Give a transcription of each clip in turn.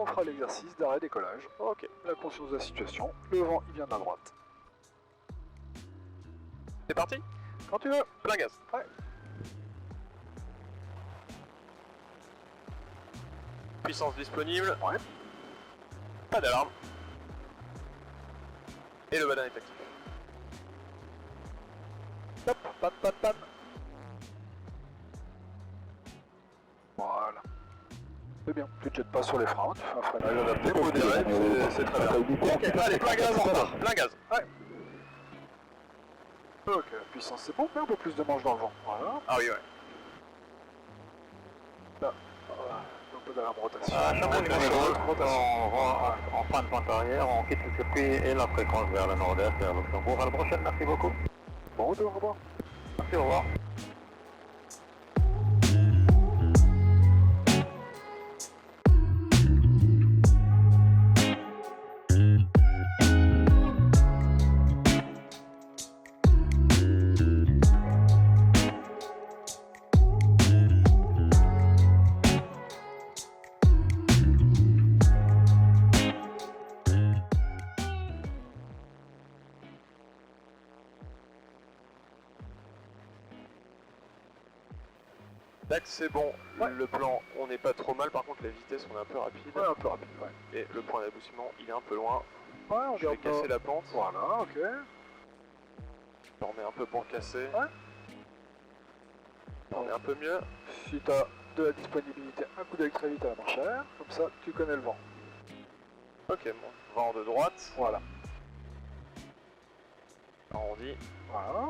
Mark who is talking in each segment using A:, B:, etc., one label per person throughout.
A: on fera l'exercice d'arrêt décollage. Ok, la conscience de la situation, le vent il vient de la droite.
B: C'est parti?
A: Quand tu veux.
B: Plein gaz.
A: Ouais.
B: Puissance disponible.
A: Ouais.
B: Pas d'alarme. Et le badin est actif.
A: Hop, pan, pan, pan. Voilà. C'est bien, tu te jettes pas sur les freins, tu fais un freinage adapté pour modéré, c'est très bien.
B: Ok, allez, plein gaz, on repart. Plein gaz.
A: Ouais. Ok, la puissance c'est bon, mais un peu plus de manche dans le vent. Voilà.
B: Ah oui, ouais.
A: Là, un peu d'alarme rotation.
C: En fin de pente arrière, on quitte le circuit et la fréquence vers le nord-est, vers Luxembourg. À la prochaine, merci beaucoup.
A: Bon retour, au revoir.
C: Merci, au revoir.
B: L'axe c'est bon,
A: Ouais.
B: le plan on n'est pas trop mal, par contre la vitesse on est un peu rapide.
A: Ouais, un peu rapide, ouais.
B: Et le point d'aboussement il est un peu loin.
A: Ouais, on
B: Je vais
A: garde
B: casser la pente.
A: Voilà, ok.
B: Je remets un peu pour casser.
A: Ouais.
B: On est un peu mieux.
A: Si tu as de la disponibilité, un coup d'œil très vite à la marchère, comme ça tu connais le vent.
B: Ok, bon. Vent de droite.
A: Voilà.
B: Arrondi.
A: Voilà.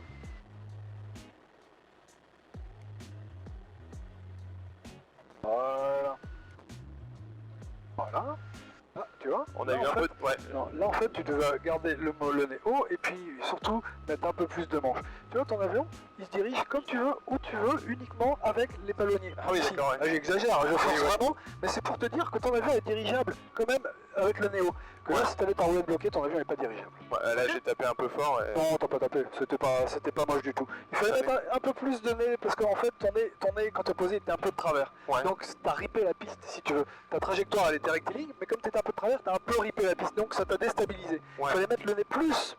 A: Voilà. Voilà. Ah, tu vois?
B: On a
A: là,
B: eu
A: en
B: un
A: fait,
B: peu de... Ouais.
A: Non, là en fait tu devais garder le nez haut et puis surtout mettre un peu plus de manche. Tu vois ton avion, il se dirige comme tu veux, où tu veux, uniquement avec les palonniers.
B: Ah oui,
A: Si.
B: d'accord, ouais.
A: Ah, j'exagère, je force
B: Oui, ouais.
A: vraiment, mais c'est pour te dire que ton avion est dirigeable quand même avec le nez haut. Que là
B: Ouais.
A: si t'avais ta roulette bloquée, ton avion n'est pas dirigeable.
B: Ouais, là j'ai tapé un peu fort et...
A: Non, t'as pas tapé, c'était pas moche du tout. Il fallait mettre un peu plus de nez parce qu'en fait ton nez quand t'es posé était un peu de travers.
B: Ouais.
A: Donc t'as ripé la piste si tu veux. Ta trajectoire elle était rectiligne, mais comme t'étais un peu de travers, t'as un peu ripé la piste, donc ça t'a déstabilisé. Il
B: Ouais.
A: fallait mettre le nez plus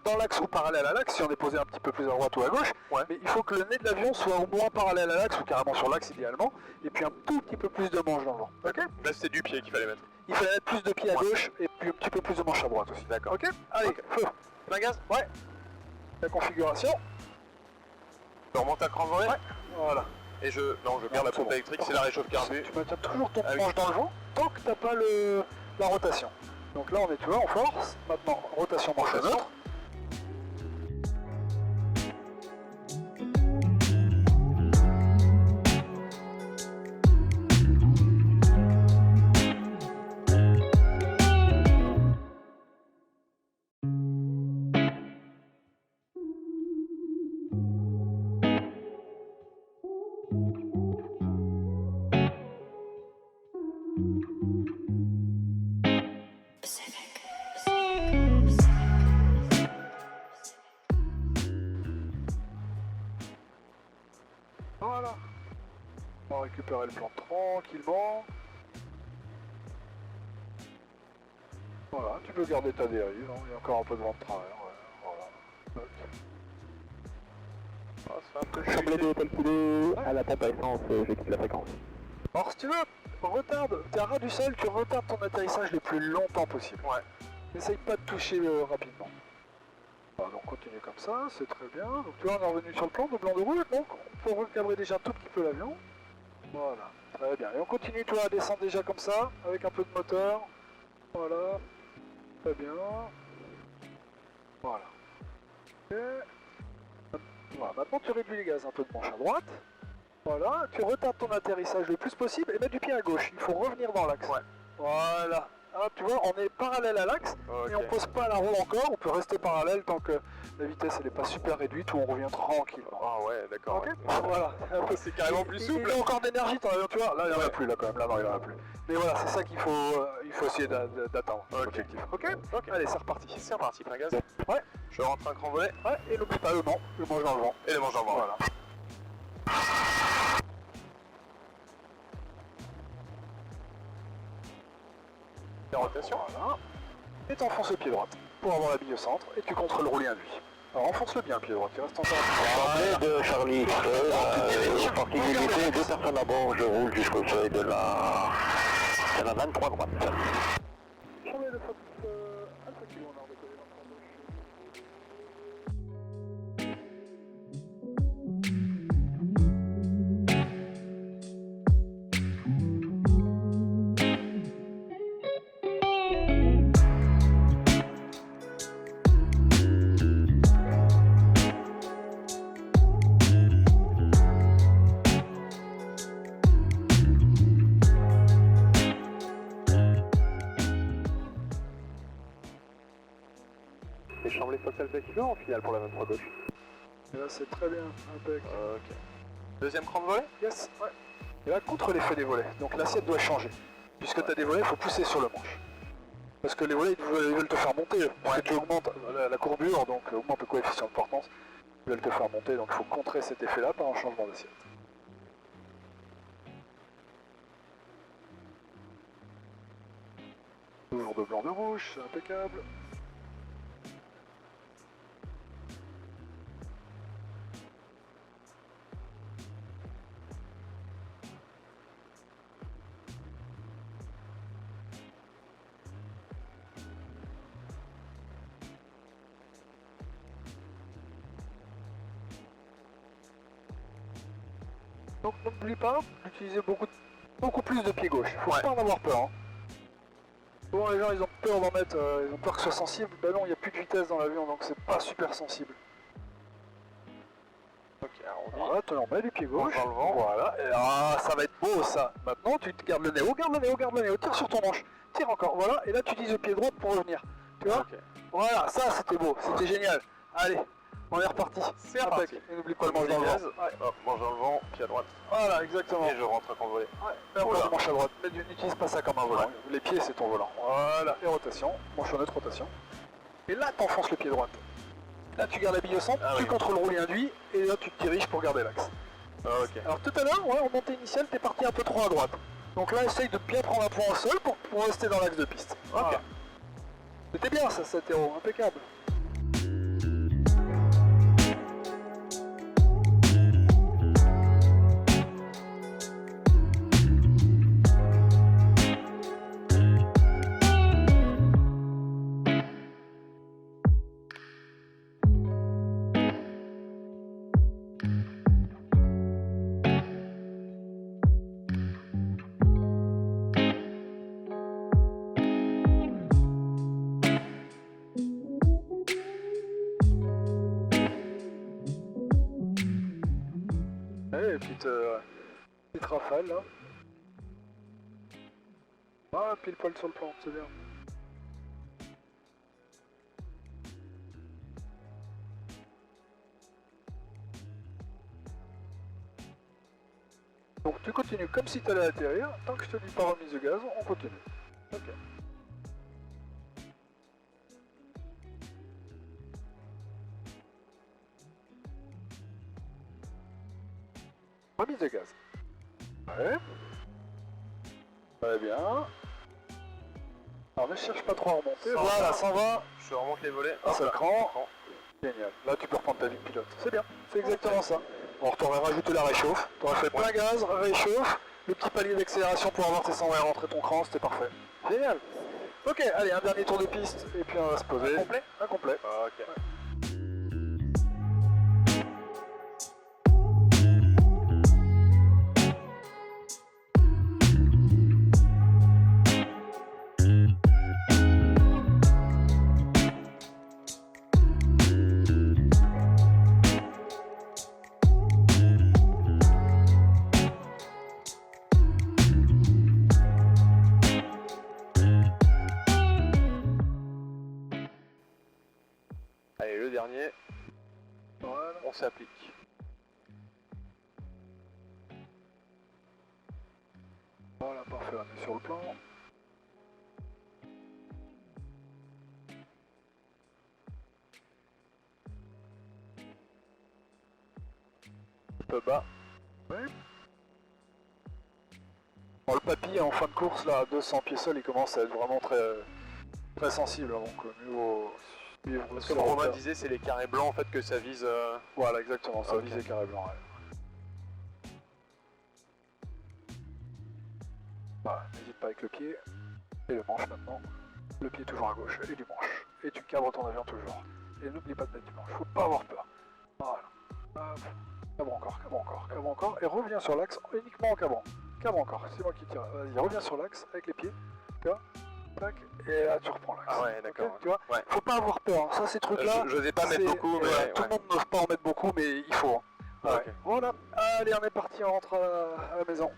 A: dans l'axe ou parallèle à l'axe si on est posé un petit peu plus à droite ou à gauche.
B: Ouais.
A: Mais il faut que le nez de l'avion soit au moins parallèle à l'axe ou carrément sur l'axe idéalement, et puis un tout petit peu plus de manche dans le vent. Ok.
B: Là c'était du pied qu'il fallait mettre.
A: Il fallait mettre plus de pied à gauche et puis un petit peu plus de manche à droite aussi.
B: D'accord.
A: Ok. Allez, feu.
B: Plein gaz.
A: Ouais. La configuration.
B: Je remonte à cran volet.
A: Ouais. Voilà.
B: Et je... Non, je garde la pompe électrique, c'est la réchauffe carbu.
A: Tu maintiens toujours ton
B: Ah oui.
A: manche dans le vent tant que t'as pas la rotation. Donc là on est, tu vois, en force. Maintenant, rotation manche neutre. Voilà. On va récupérer le plan tranquillement. Voilà, tu peux garder ta dérive, hein. Il y a encore un peu de vent de travers. Ouais. Voilà.
B: Ah, ça fait un peu
C: Chamblé
B: chuter.
C: de hôtel poulet, à la pompe à essence, je quitte la fréquence.
A: Alors si tu veux, retarde, t'es à ras du sol, tu retardes ton atterrissage le plus longtemps possible.
B: Ouais.
A: N'essaye pas de toucher rapidement. Voilà, donc continue comme ça, c'est très bien. Donc tu vois, on est revenu sur le plan de blanc de rouge, donc on peut recadrer déjà un tout petit peu l'avion. Voilà, très bien. Et on continue, toi, à descendre déjà comme ça, avec un peu de moteur. Voilà, très bien. Voilà. Ok. Voilà, maintenant tu réduis les gaz, un peu de manche à droite. Voilà, tu retardes ton atterrissage le plus possible et mets du pied à gauche. Il faut revenir dans l'axe.
B: Ouais.
A: Voilà. Ah, tu vois, on est parallèle à l'axe
B: Ok.
A: et on pose pas la roue encore. On peut rester parallèle tant que la vitesse elle est pas super réduite ou on revient tranquillement.
B: Ah ouais, d'accord.
A: Ok.
B: Ouais.
A: Voilà. Un peu.
B: C'est carrément plus souple.
A: Il y a encore d'énergie ton avion, tu vois. Là, il n'y en a
B: Ouais.
A: plus là quand même. Là, non, il n'y en a plus. Mais voilà, c'est ça qu'il faut essayer d'atteindre.
B: Ok.
A: L'objectif. Ok. Allez, c'est reparti.
B: C'est reparti, plein gaz.
A: Ouais.
B: Je rentre un cran volet
A: Ouais. Et n'oublie pas le manche dans le vent.
B: et le manche en vent.
A: Voilà.
B: rotation.
A: Voilà. Et t'enfonces le pied droit pour avoir la bille au centre et tu contrôles le roulis induit. Alors enfonce-le bien le pied droit, il reste encore un peu.
C: Entrée de Charlie, partie limitée, 2 personnes à bord, je roule jusqu'au seuil de la 23 droite.
A: Charlie de Fox Alpha Kilo, on a redécollé dans le gauche.
B: Et Chambly Fox Alpha Kilo en finale pour la 23 gauche.
A: Et là c'est très bien, impec.
B: Ok. Deuxième cran de volet.
A: Yes, ouais. Et là contre l'effet des volets, donc l'assiette doit changer. Puisque tu as des volets, il faut pousser sur le manche. Parce que les volets ils veulent te faire monter, parce que tu augmentes la courbure, donc augmente le coefficient de portance. Ils veulent te faire monter, donc il faut contrer cet effet là par un changement d'assiette. Toujours de blanc de rouge, c'est impeccable. Donc n'oublie pas d'utiliser beaucoup plus de pied gauche. Faut pas en avoir peur. Hein. Souvent les gens ils ont peur d'en mettre, ils ont peur que ce soit sensible. Ben non, il n'y a plus de vitesse dans l'avion donc c'est pas super sensible.
B: Ok, arrondi.
A: Voilà, tu en mets du pied gauche.
B: Dans le vent.
A: Voilà, et ça va être beau ça. Maintenant tu te gardes le nez haut, garde le nez haut, tire sur ton manche. Tire encore, voilà, et là tu utilises le pied droit pour revenir. Tu vois?
B: Ok.
A: Voilà, ça c'était beau, c'était génial. Allez, on est reparti.
B: C'est reparti.
A: Et n'oublie pas le manche dans le vent. Ouais.
B: Hop, manche dans le vent, pied à droite.
A: Voilà, exactement.
B: Et je rentre cran de volet.
A: Ouais, et encore du manche à droite, mais n'utilise pas ça comme un volant. Les pieds c'est ton volant. Voilà, et rotation, manche honnête, rotation. Et là t'enfonces le pied droit. Là tu gardes la bille au centre, tu contrôles le roulis induit, et là tu te diriges pour garder l'axe.
B: Ok.
A: Alors tout à l'heure, ouais, en montée initiale, t'es parti un peu trop à droite. Donc là essaye de bien prendre un point au sol pour rester dans l'axe de piste. Voilà.
B: Ok.
A: C'était bien ça, cet héros, impeccable. Allez, petite rafale là. Ah, pile poil sur le plan, c'est bien. Donc tu continues comme si tu allais atterrir, tant que je te dis pas remise de gaz, on continue. Ok. Remise de gaz. Ouais. Très bien. Alors ne cherche pas trop à remonter. Voilà, 120.
B: Je remonte les volets.
A: Un seul
B: là.
A: cran. Génial. Là tu peux reprendre ta vie de pilote. C'est bien. C'est exactement ça. Alors t'aurais rajouté la réchauffe. T'aurais fait plein gaz, réchauffe. Le petit palier d'accélération pour avoir tes 120 et rentrer ton cran, c'était parfait. Génial. Ok, allez, un dernier tour de piste et puis on va se poser.
B: Complet.
A: Un complet.
B: Ok. Allez, le dernier,
A: Voilà.
B: on s'applique.
A: Voilà, parfait, on est sur le plan.
B: Un peu bas.
A: Oui. Bon, le papy en fin de course là, à 200 pieds sol, il commence à être vraiment très très sensible, donc mieux vaut suivre
B: Parce
A: ce
B: que Romain
A: repère.
B: disait, c'est les carrés blancs en fait que ça vise.
A: Voilà, exactement, ça
B: Ok.
A: visait carré blanc. Ouais. Voilà, n'hésite pas avec le pied et le manche maintenant. Le pied toujours à gauche et du manche. Et tu cabres ton avion toujours. Et n'oublie pas de mettre du manche, faut pas avoir peur. Voilà. Hop. Cabre encore, cabre encore, cabre encore. Et reviens sur l'axe uniquement en cabrant. Cabre encore, c'est moi qui tire. Vas-y, reviens sur l'axe avec les pieds. Tu vois. Tac. Et là tu reprends l'axe.
B: Ah ouais, d'accord.
A: Ok, tu vois.
B: Ouais.
A: Faut pas avoir peur. Hein. Ça, ces trucs-là.
B: Je n'osais pas mettre
A: c'est-
B: beaucoup, mais.
A: voilà,
B: ouais.
A: tout le monde n'ose pas en mettre beaucoup, mais il faut. Hein.
B: Ah,
A: Ouais.
B: ok.
A: Voilà. Allez, on est parti, on rentre à la maison.